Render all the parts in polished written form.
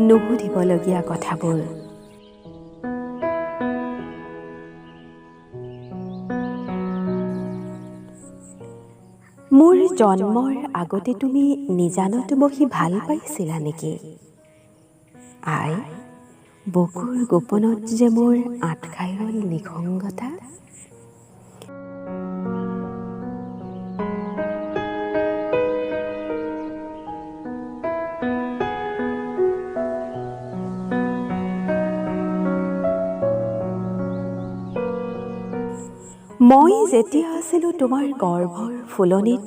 নুসুধিবলগীয়া কথাবোৰ। মোৰ জন্মৰ আগতে তুমি নিজানত বহি ভাল পাইছিলা নেকি? আই, বুকুৰ গোপনত যে মোৰ আঁট খাই গ'ল নিসংগতা। মই যেতিয়া আছিলোঁ তোমাৰ গৰ্ভৰ ফুলনিত,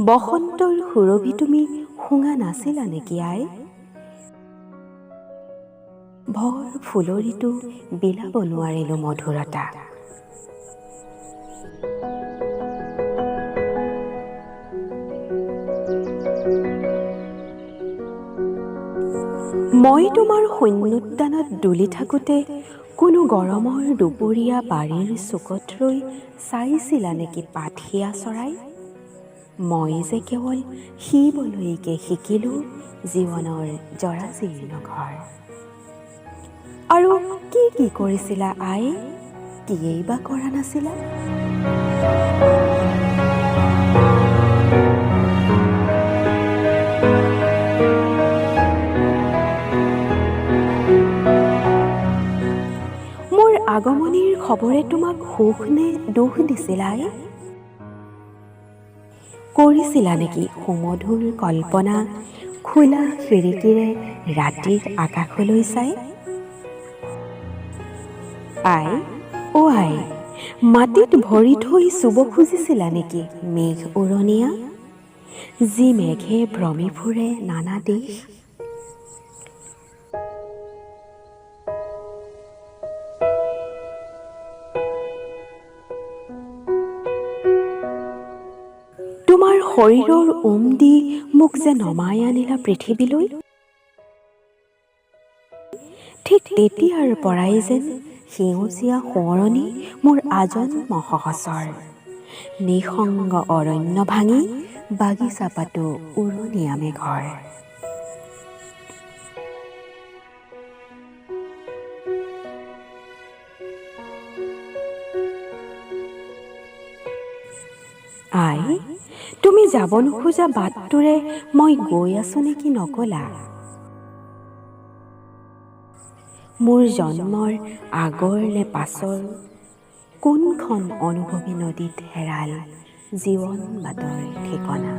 বসন্তৰ সুৰভি তুমি শুঙা নাছিলা নেকি আই? ভৰ ফুলৰিটো বিলাব নোৱাৰিলোঁ মধুৰতা। মই তোমাৰ শূন্যোদ্যানত দুলি থাকোঁতে কোনো গৰমৰ দুপৰীয়া বাৰীৰ চুকত ৰৈ চাইছিলা নেকি পাতসীয়া চৰাই? মই যে কেৱল শিৱলৈকে শিকিলোঁ জীৱনৰ জৰাজীৰ্ণ ঘৰ। আৰু কি কি কৰিছিলা আই? কিয়েই বা কৰা নাছিলা? মোৰ আগমনিৰ খবৰে তোমাক সুখ নে দুখ দিছিলাই? কৰিছিলা নেকি সুমধুৰ কল্পনা খোলা খিৰিকীৰে ৰাতিৰ আকাশলৈ চাই? আই, অ' আই, মাটিত ভৰি থৈ চুব খুজিছিলা নেকি মেঘ উৰণীয়া, যি মেঘে ভ্ৰমি ফুৰে নানা দিশ? তোমাৰ শৰীৰৰ দি মোক যে নমাই আনিলা পৃথিৱীলৈ, ঠিক তেতিয়াৰ পৰাই যেন সেউজীয়া সোঁৱৰণি মোৰ আজন্ম সহচৰ। নিসংগ অৰণ্য ভাঙি বাগিচা পাতো উৰণীয়া মেঘৰ। আই, তুমি যাব নোখোজা বাটটোৰে মই গৈ আছো নেকি নকলা? মোৰ জন্মৰ আগৰ নে পাছৰ কোনখন অনুভৱী নদীত হেৰাল জীৱন বাটৰ ঠিকনা?